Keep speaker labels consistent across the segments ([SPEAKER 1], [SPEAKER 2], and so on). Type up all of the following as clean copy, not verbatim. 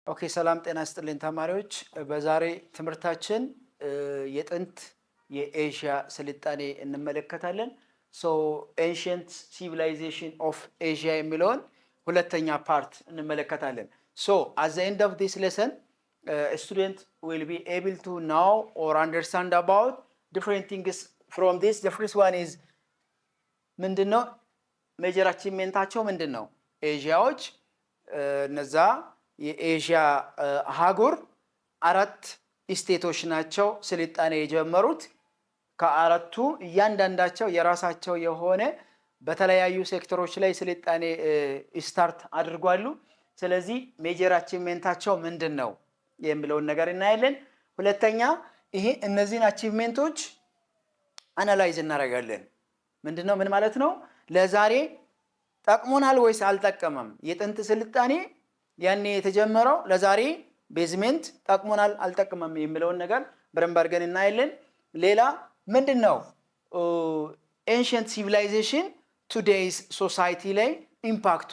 [SPEAKER 1] ኦኬ ሰላም ጤና ይስጥልኝ ተማሪዎች። በዛሬ ትምህርታችን የጥንት የኤዥያ ስልጣኔ እንመለከታለን። ሶ ኤንሺየንት ሲቪላይዜሽን ኦፍ ኤዥያ የሚለውን ሁለተኛ ፓርት እንመለከታለን። ሶ አት ዘ ኤንድ ኦፍ ዲስ ሌሰን ስቱደንት ዊል ቢ ኤብል ቱ ናው ኦር አንደርስታንድ አባውት ዲፍረንት ቲንግስ ፍሮም ዲስ። ዘ ፈርስት ዋን ኢዝ ምንድነው? ሜጀር አቺቭመንታቸው ምንድነው? ኤዥያዎች እነዛ የኤዥያ አህጉር አራት ስቴቶች ናቸው ስልጣኔ የጀመሩት። ከአራቱ እያንዳንዳቸው የራሳቸው የሆነ በተለያዩ ሴክተሮች ላይ ስልጣኔ ስታርት አድርጓሉ። ስለዚህ ሜጀር አቺቭመንታቸው ምንድን ነው የሚለውን ነገር እናያለን። ሁለተኛ ይሄ እነዚህን አቺቭመንቶች አናላይዝ እናደርጋለን። ምንድነው? ምን ማለት ነው? ለዛሬ ጠቅሞናል ወይስ አልጠቀመም? የጥንት ስልጣኔ ያኔ የተጀመረው ለዛሬ ቤዝሜንት ጠቅሞናል አልጠቅመም የሚለውን ነገር በደንብ አድርገን እናያለን። ሌላ ምንድነው ኤንሺየንት ሲቪላይዜሽን ቱዴይስ ሶሳይቲ ላይ ኢምፓክቱ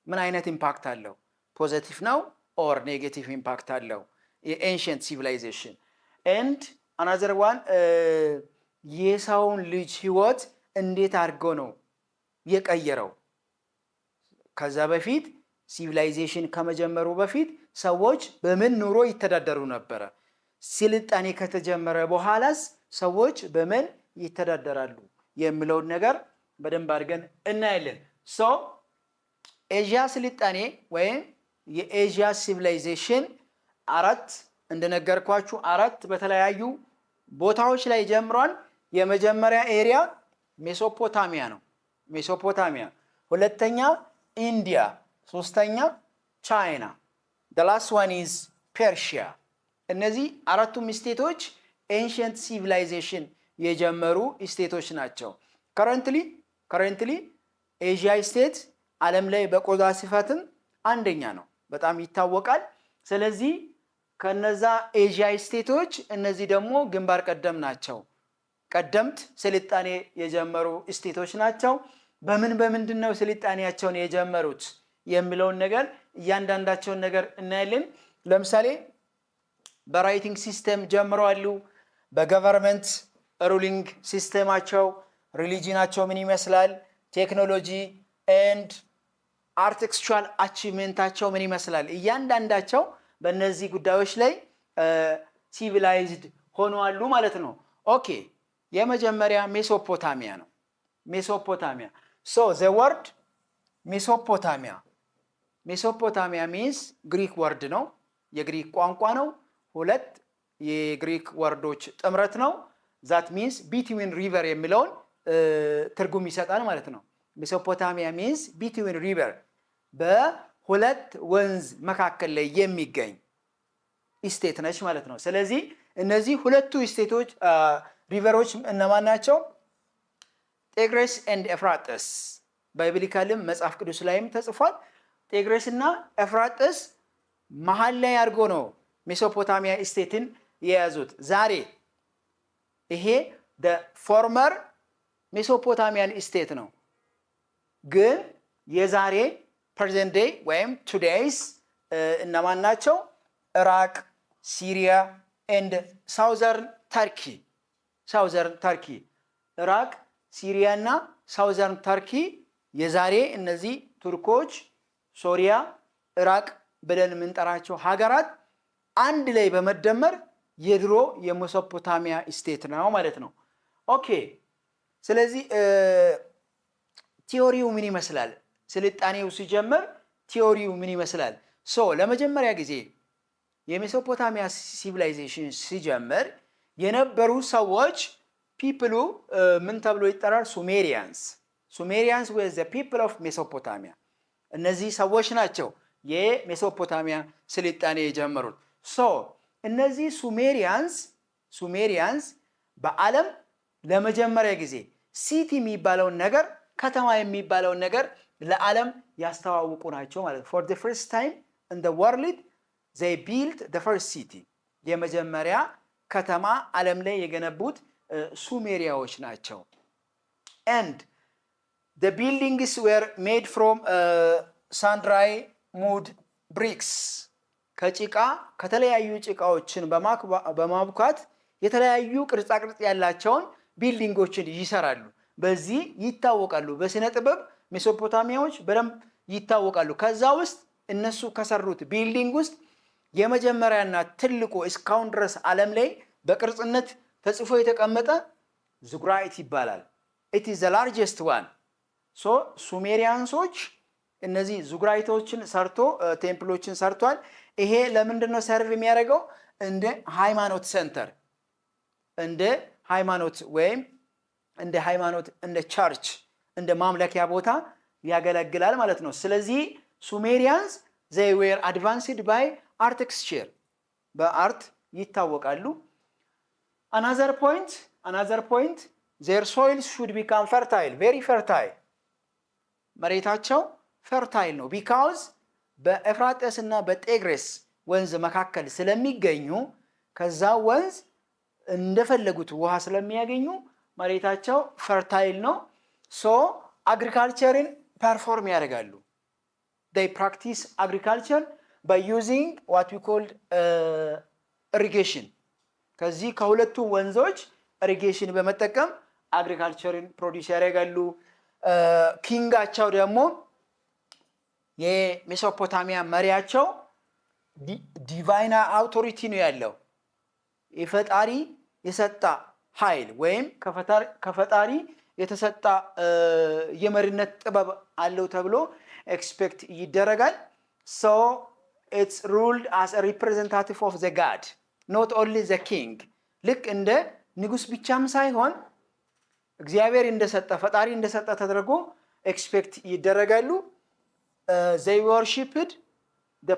[SPEAKER 1] ምን አይነት ኢምፓክት አለው? ፖዚቲቭ ነው ኦር ኔጌቲቭ ኢምፓክት አለው የኤንሺየንት ሲቪላይዜሽን። ኤንድ አናዘር ዋን የሰውን ልጅ ህይወት እንዴት አድርጎ ነው የቀየረው? ከዛ በፊት ሲቪላይዜሽን ከመጀመሩ በፊት ሰዎች በምን ኑሮ ይተዳደሩ ነበረ? ስልጣኔ ከተጀመረ በኋላስ ሰዎች በምን ይተዳደራሉ የሚለውን ነገር በደንብ አድርገን እናያለን። ሶ ኤዥያ ስልጣኔ ወይም የኤዥያ ሲቪላይዜሽን አራት እንደነገርኳችሁ አራት በተለያዩ ቦታዎች ላይ ጀምሯል። የመጀመሪያ ኤሪያ ሜሶፖታሚያ ነው። ሜሶፖታሚያ፣ ሁለተኛ ኢንዲያ፣ ሶስተኛ ቻይና፣ the last one is ፐርሺያ። እነዚህ አራቱም ስቴቶች ኤንሺየንት ሲቪላይዜሽን የጀመሩ ስቴቶች ናቸው። ከረንትሊ ኤዥያ ስቴት ዓለም ላይ በቆዳ ስፋትም አንደኛ ነው፣ በጣም ይታወቃል። ስለዚህ ከነዛ ኤዥያ ስቴቶች እነዚህ ደግሞ ግንባር ቀደም ናቸው፣ ቀደምት ስልጣኔ የጀመሩ ስቴቶች ናቸው። በምንድን ነው ስልጣኔያቸውን የጀመሩት የሚለውን ነገር እያንዳንዳቸውን ነገር እናያለን። ለምሳሌ በራይቲንግ ሲስተም ጀምረዋሉ። በገቨርንመንት ሩሊንግ ሲስተማቸው ሪሊጂናቸው ምን ይመስላል? ቴክኖሎጂ ኤንድ አርቲቴክቸራል አቺቭመንታቸው ምን ይመስላል? እያንዳንዳቸው በእነዚህ ጉዳዮች ላይ ሲቪላይዝድ ሆነዋሉ ማለት ነው። ኦኬ የመጀመሪያ ሜሶፖታሚያ ነው። ሜሶፖታሚያ ሶ ዘ ወርድ ሜሶፖታሚያ ሚንስ ግሪክ ወርድ ነው፣ የግሪክ ቋንቋ ነው። ሁለት የግሪክ ወርዶች ጥምረት ነው። ዛት ሚንስ ቢትዊን ሪቨር የሚለውን ትርጉም ይሰጣል ማለት ነው። ሜሶፖታሚያ ሚንስ ቢትዊን ሪቨር፣ በሁለት ወንዝ መካከል ላይ የሚገኝ ስቴት ነች ማለት ነው። ስለዚህ እነዚህ ሁለቱ ስቴቶች ሪቨሮች እነማን ናቸው? ጤግሬስ ኤንድ ኤፍራጥስ። ባይብሊካልም መጽሐፍ ቅዱስ ላይም ተጽፏል። ጤግሬስ እና ኤፍራጥስ መሀል ላይ አድርጎ ነው ሜሶፖታሚያ ስቴትን የያዙት። ዛሬ ይሄ ፎርመር ሜሶፖታሚያን ስቴት ነው፣ ግን የዛሬ ፕሬዘንት ዴይ ወይም ቱዴይስ እነማን ናቸው? ኢራቅ፣ ሲሪያ ኤንድ ሳውዘርን ተርኪ። ኢራቅ፣ ሲሪያ እና ሳውዘርን ተርኪ የዛሬ እነዚህ ቱርኮች፣ ሶሪያ፣ ኢራቅ ብለን የምንጠራቸው ሀገራት አንድ ላይ በመደመር የድሮ የሜሶፖታሚያ ስቴት ነው ማለት ነው። ኦኬ ስለዚህ ቲዮሪው ምን ይመስላል? ስልጣኔው ሲጀምር ቲዮሪው ምን ይመስላል? ሶ ለመጀመሪያ ጊዜ የሜሶፖታሚያ ሲቪላይዜሽን ሲጀምር የነበሩ ሰዎች ፒፕሉ ምን ተብሎ ይጠራል? ሱሜሪያንስ ወዝ ዘ ፒፕል ኦፍ ሜሶፖታሚያ። እነዚህ ሰዎች ናቸው የሜሶፖታሚያ ስልጣኔ የጀመሩት። ሶ እነዚህ ሱሜሪያንስ በዓለም ለመጀመሪያ ጊዜ ሲቲ የሚባለውን ነገር፣ ከተማ የሚባለውን ነገር ለዓለም ያስተዋውቁ ናቸው ማለት። ፎር ዘ ፈርስት ታይም ኢን ዘ ወርልድ they built the first city። የመጀመሪያ ከተማ ዓለም ላይ የገነቡት ሱሜሪያዎች ናቸው። and the buildings were made from sandry mud bricks። ከጭቃ ከተለያዩ ጭቃዎችን በማቡካት የተለያዩ ቅርጻ ቅርጽ ያላቸውን ቢልዲንጎችን ይሰራሉ። በዚህ ይታወቃሉ። በስነ ጥበብ ሜሶፖታሚያዎች በደንብ ይታወቃሉ። ከዛ ውስጥ እነሱ ከሰሩት ቢልዲንግ ውስጥ የመጀመሪያና ትልቁ እስካሁን ድረስ ዓለም ላይ በቅርጽነት ተጽፎ የተቀመጠ ዝጉራይት ይባላል። it is the largest one so ሱሜሪያንሶች እነዚህ ዝጉራይቶችን ሰርቶ ቴምፕሎችን ሰርቷል። ይሄ ለምንድነው ሰርቭ የሚያደርገው? እንደ ሃይማኖት ሴንተር እንደ ሃይማኖት ወይም እንደ ሃይማኖት እንደ ቸርች እንደ ማምለኪያ ቦታ ያገለግላል ማለት ነው። ስለዚህ ሱሜሪያንስ they were advanced by architecture በአርት ይታወቃሉ። another point their soils should become fertile very fertile መሬታቸው ፈርታይል ነው because በኤፍራጥስ እና በጤግሬስ ወንዝ መካከል ስለሚገኙ ከዛ ወንዝ እንደፈለጉት ውሃ ስለሚያገኙ መሬታቸው ፈርታይል ነው። so agricultureን ፐርፎርም ያደርጋሉ። they practice agriculture by using what we called irrigation ከዚህ ከሁለቱ ወንዞች ኢሪጌሽን በመጠቀም አግሪካልቸርን ፕሮዲዩስ ያደርጋሉ። ኪንጋቸው ደግሞ የሜሶፖታሚያ መሪያቸው ዲቫይን አውቶሪቲ ነው ያለው የፈጣሪ የሰጣ ኃይል ወይም ከፈጣሪ የተሰጣ የመሪነት ጥበብ አለው ተብሎ ኤክስፔክት ይደረጋል። so it's ruled as a representative of the god not only the king ልክ እንደ ንጉስ ብቻም ሳይሆን እግዚአብሔር እንደሰጠ ፈጣሪ እንደሰጠ ተደርጎ ኤክስፔክት ይደረጋሉ። they worshipped the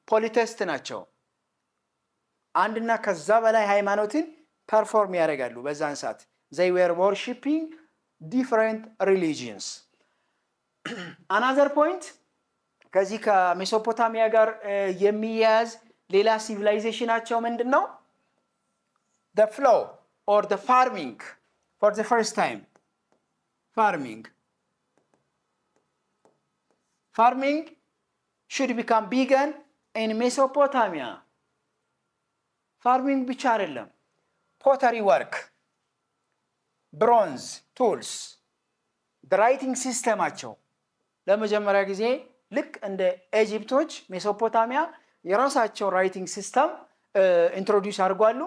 [SPEAKER 1] polytheist ናቸው። አንድና ከዛ በላይ ሃይማኖትን ፐርፎርም ያደርጋሉ በዛን ሰዓት they were worshipping different religions another point ከዚህ ከሜሶፖታሚያ ጋር የሚያያዝ ሌላ ሲቪላይዜሽናቸው ምንድነው? the flow or the farming for the first time farming should become begun in Mesopotamia farming ብቻ አይደለም pottery work bronze tools the writing systemአቸው ለመጀመሪያ ጊዜ ልክ እንደ ኢጂፕቶች ሜሶፖታሚያ የራሳቸው ራይቲንግ ሲስተም ኢንትሮዲዩስ አድርጓሉ።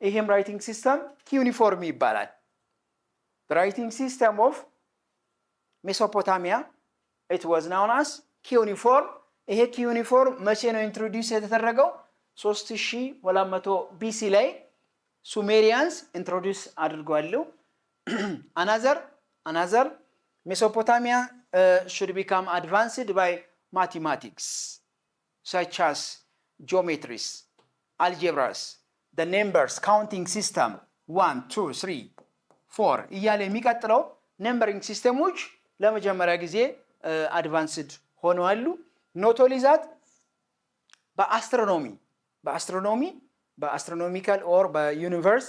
[SPEAKER 1] ይሄም ራይቲንግ ሲስተም ኪዩኒፎርም ይባላል። the writing system of Mesopotamia it was known as cuneiform ይሄ ኪዩኒፎርም መቼ ነው ኢንትሮዲዩስ የተደረገው? 3200 BC ላይ ሱሜሪያንስ ኢንትሮዲዩስ አድርጓሉ። another Mesopotamia should become advanced by mathematics such as geometries, algebras, the numbers counting system 1 2 3 4 እያለ የሚቀጥለው ነምበሪንግ ሲስተሞች ለመጀመሪያ ጊዜ አድቫንስድ ሆነዋል። not only that በአስትሮኖሚካል ኦር በዩኒቨርስ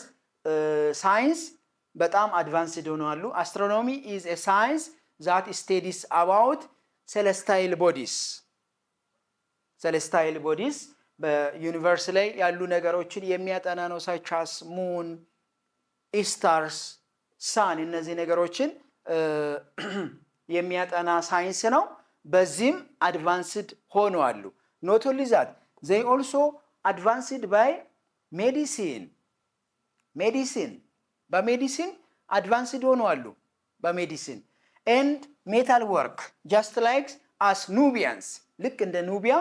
[SPEAKER 1] ሳይንስ በጣም አድቫንስድ ሆነዋል። astronomy is a science that studies about celestial bodies በዩኒቨርስ ላይ ያሉ ነገሮችን የሚያጠና ነው። such as moon, stars, sun እነዚህ ነገሮችን የሚያጠና ሳይንስ ነው። በዚህም አድቫንስድ ሆነዋል። not only that they also advanced by medicine በሜዲሲን አድቫንስድ ሆነዋል በሜዲሲን and metal work just like as Nubians ልክ እንደ ኑቢያ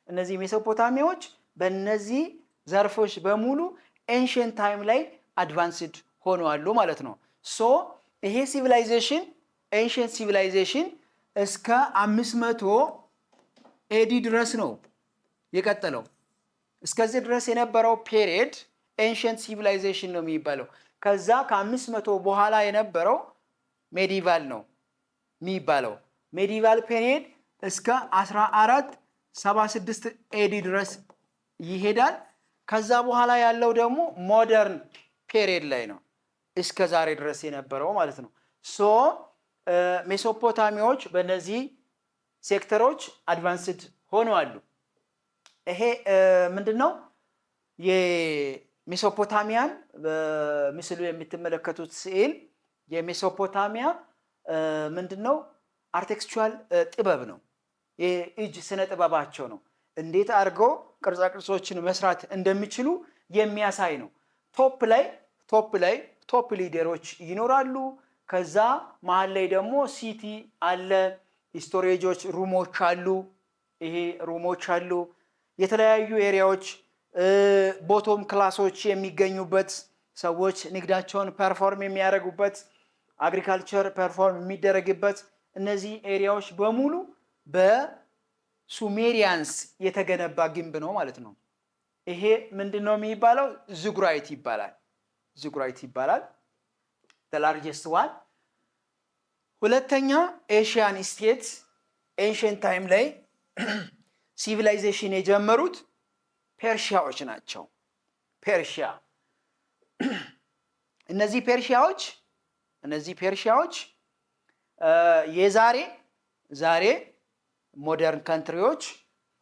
[SPEAKER 1] እነዚህ ሜሶፖታሚያዎች በእነዚህ ዘርፎች በሙሉ ኤንሽንት ታይም ላይ አድቫንስድ ሆነዋል ማለት ነው። so ይሄ ሲቪላይዜሽን ኤንሽንት ሲቪላይዜሽን እስከ 500 ኤዲ ድረስ ነው የቀጠለው። እስከዚህ ድረስ የነበረው ፔሪየድ ኤንሽንት ሲቪላይዜሽን ነው የሚባለው። ከዛ ከ500 በኋላ የነበረው ሜዲቫል ነው የሚባለው። ሜዲቫል ፔሪየድ እስከ 1476 ኤዲ ድረስ ይሄዳል። ከዛ በኋላ ያለው ደግሞ ሞደርን ፔሪየድ ላይ ነው እስከ ዛሬ ድረስ የነበረው ማለት ነው። ሶ ሜሶፖታሚያዎች በእነዚህ ሴክተሮች አድቫንስድ ሆነዋል። ይሄ ምንድነው የሜሶፖታሚያን በምስሉ የምትመለከቱት ስዕል የሜሶፖታሚያ ምንድነው አርቴክስቹዋል ጥበብ ነው። የእጅ ስነ ጥበባቸው ነው። እንዴት አድርገው ቅርጻ ቅርጾችን መስራት እንደሚችሉ የሚያሳይ ነው። ቶፕ ሊደሮች ይኖራሉ። ከዛ መሃል ላይ ደግሞ ሲቲ አለ፣ ስቶሬጆች ሩሞች አሉ። ይሄ ሩሞች አሉ። የተለያዩ ኤሪያዎች ቦቶም ክላሶች የሚገኙበት ሰዎች ንግዳቸውን ፐርፎርም የሚያደርጉበት አግሪካልቸር ፐርፎርም የሚደረግበት እነዚህ ኤሪያዎች በሙሉ በሱሜሪያንስ የተገነባ ግንብ ነው ማለት ነው። ይሄ ምንድነው የሚባለው? ዝጉራይት ይባላል። ዝጉራይት ይባላል። the largest one። ሁለተኛ ኤሽያን ስቴት ኤንሽንት ታይም ላይ ሲቪላይዜሽን የጀመሩት ፐርሺያዎች ናቸው። ፐርሺያ እነዚህ ፐርሺያዎች ዛሬ ሞደርን ካንትሪዎች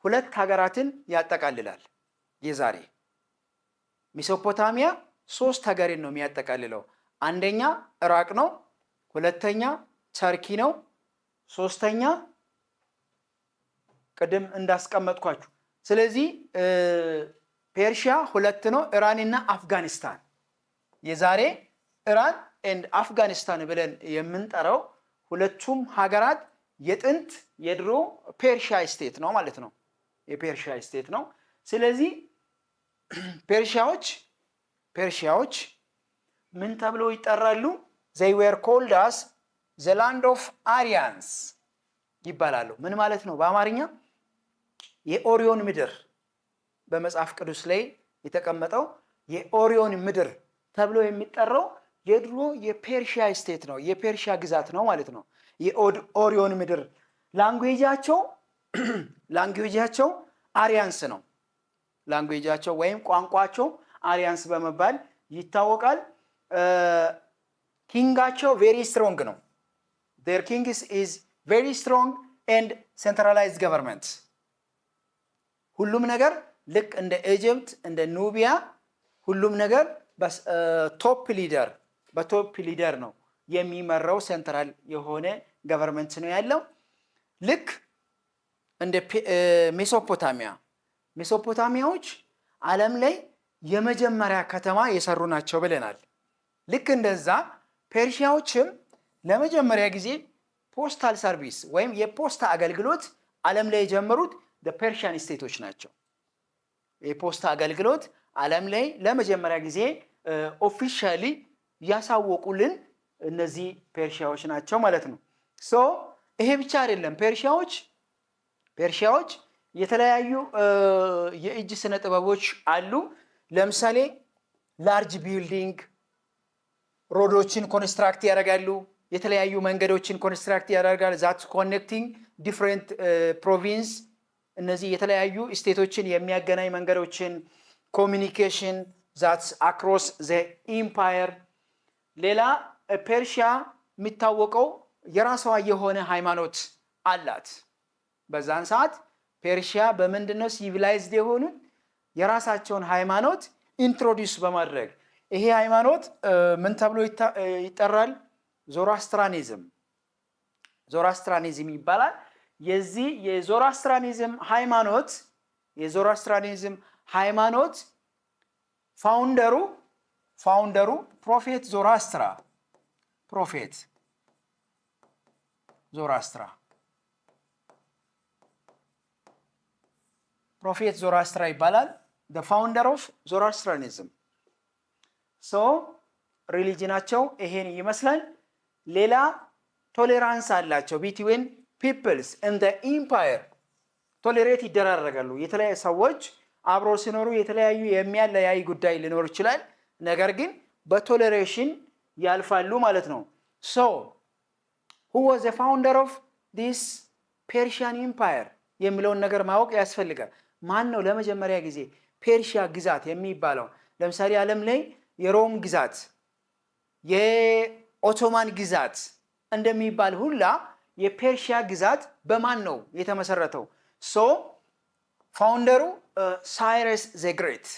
[SPEAKER 1] ሁለት ሀገራትን ያጠቃልላል። የዛሬ ሜሶፖታሚያ 3 ሀገርን ነው የሚያጠቃልለው። አንደኛ ኢራቅ ነው፣ ሁለተኛ ተርኪ ነው፣ ሶስተኛ ቅድም እንዳስቀመጥኳችሁ። ስለዚህ ፐርሺያ 2 ነው፣ ኢራንና አፍጋኒስታን። የዛሬ ኢራን ኤንድ አፍጋኒስታን ብለን የምንጠራው ሁለቱም ሀገራት የጥንት የድሮ ፐርሺያ ስቴት ነው ማለት ነው። የፐርሺያ ስቴት ነው። ስለዚህ ፐርሺያዎች ምን ተብለው ይጠራሉ? they were called as the land of Aryans ይባላሉ። ምን ማለት ነው በአማርኛ? የኦሪዮን ምድር በመጽሐፍ ቅዱስ ላይ የተቀመጠው የኦሪዮን ምድር ተብሎ የሚጠራው የድሮ የፐርሺያ ስቴት ነው፣ የፐርሺያ ግዛት ነው ማለት ነው። የኦሪዮን ምድር ላንጉዌጃቸው አሪያንስ ነው። ላንጉዌጃቸው ወይም ቋንቋቸው አሪያንስ በመባል ይታወቃል። ኪንጋቸው ቬሪ ስትሮንግ ነው። their king is very strong and centralized government። ሁሉም ነገር ልክ እንደ ኢጅፕት እንደ ኑቢያ ሁሉም ነገር በቶፕ ሊደር ነው የሚመራው። ሴንትራል የሆነ ገቨርንመንት ነው ያለው። ልክ እንደ ሜሶፖታሚያዎች ዓለም ላይ የመጀመሪያ ከተማ የሰሩ ናቸው ብለናል። ልክ እንደዛ ፐርሺያዎችም ለመጀመሪያ ጊዜ ፖስታል ሰርቪስ ወይም የፖስታ አገልግሎት ዓለም ላይ የጀመሩት ፐርሺያን ስቴቶች ናቸው። የፖስታ አገልግሎት ዓለም ላይ ለመጀመሪያ ጊዜ ኦፊሻሊ ያሳወቁልን እነዚህ ፐርሺያዎች ናቸው ማለት ነው። ይሄ ብቻ አይደለም። ፐርሺያዎች የተለያዩ የእጅ ስነ ጥበቦች አሉ። ለምሳሌ ላርጅ ቢልዲንግ ሮዶችን ኮንስትራክት ያደርጋሉ። የተለያዩ መንገዶችን ኮንስትራክት ያደርጋል። ዛት ኮኔክቲንግ ዲፍረንት ፕሮቪንስ፣ እነዚህ የተለያዩ ስቴቶችን የሚያገናኝ መንገዶችን፣ ኮሚኒኬሽን ዛትስ አክሮስ ዘ ኢምፓየር። ሌላ ፐርሺያ የሚታወቀው የራሷ የሆነ ሃይማኖት አላት። በዛን ሰዓት ፐርሺያ በምንድነው ሲቪላይዝድ የሆኑት? የራሳቸውን ሃይማኖት ኢንትሮዲውስ በማድረግ ይሄ ሃይማኖት ምን ተብሎ ይጠራል? ዞራስትራኒዝም ይባላል። የዚህ የዞራስትራኒዝም ሃይማኖት ፋውንደሩ ፕሮፌት ዞራስትራ ይባላል። the founder of Zoroastrianism። ሪሊጅናቸው ይሄን ይመስላል። ሌላ ቶሌራንስ አላቸው ቢትዊን ፒፕልስ ኢን ዘ ኢምፓየር። ቶሌሬት ይደራረጋሉ። የተለያዩ ሰዎች አብሮ ሲኖሩ የተለያዩ የሚያለያይ ጉዳይ ሊኖር ይችላል፣ ነገር ግን በቶሌሬሽን ያልፋሉ ማለት ነው። who was the founder of this Persian empire የሚለውን ነገር ማወቅ ያስፈልጋል። ማን ነው ለመጀመሪያ ጊዜ ፐርሺያ ግዛት የሚባለው? ለምሳሌ ዓለም ላይ የሮም ግዛት፣ የኦቶማን ግዛት እንደሚባል ሁላ የፐርሺያ ግዛት በማን ነው የተመሰረተው? ፋውንደሩ ሳይረስ ዘ ግሬት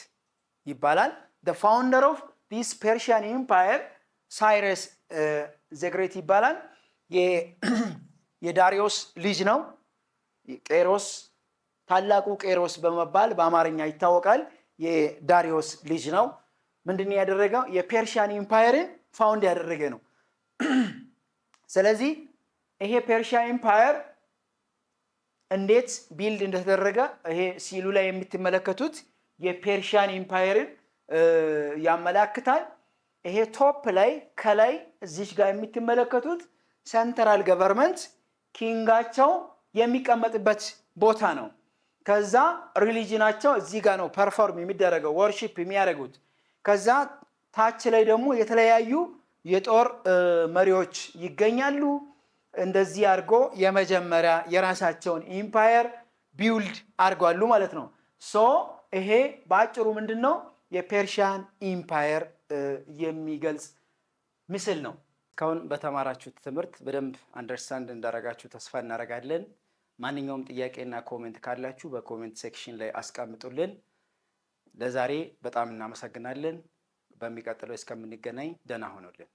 [SPEAKER 1] ይባላል። the founder of this Persian empire ሳይረስ ዘ ግሬት ይባላል። የዳሪዮስ ልጅ ነው። ቄሮስ ታላቁ ቄሮስ በመባል በአማርኛ ይታወቃል። የዳሪዮስ ልጅ ነው። ምንድነው ያደረገው? የፐርሺያን ኢምፓየርን ፋውንድ ያደረገ ነው። ስለዚህ ይሄ ፐርሺያን ኢምፓየር እንዴት ቢልድ እንደተደረገ ይሄ ሲሉ ላይ የምትመለከቱት የፐርሺያን ኢምፓየርን ያመላክታል። ይሄ ቶፕ ላይ ከላይ እዚህ ጋር የምትመለከቱት ሴንትራል ገቨርንመንት ኪንጋቸው የሚቀመጥበት ቦታ ነው። ከዛ ሪሊጂናቸው እዚህ ጋር ነው ፐርፎርም የሚደረገው ወርሺፕ የሚያደርጉት። ከዛ ታች ላይ ደግሞ የተለያዩ የጦር መሪዎች ይገኛሉ። እንደዚህ አድርጎ የመጀመሪያ የራሳቸውን ኢምፓየር ቢውልድ አድርጓሉ ማለት ነው። ሶ ይሄ በአጭሩ ምንድነው የፐርሺያን ኢምፓየር የሚገልጽ ምስል ነው። እስካሁን በተማራችሁት ትምህርት በደንብ አንደርስታንድ እንዳደረጋችሁ ተስፋ እናደርጋለን። ማንኛውም ጥያቄና ኮሜንት ካላችሁ በኮሜንት ሴክሽን ላይ አስቀምጡልን። ለዛሬ በጣም እናመሰግናለን። በሚቀጥለው እስከምንገናኝ ደህና ሆኖልን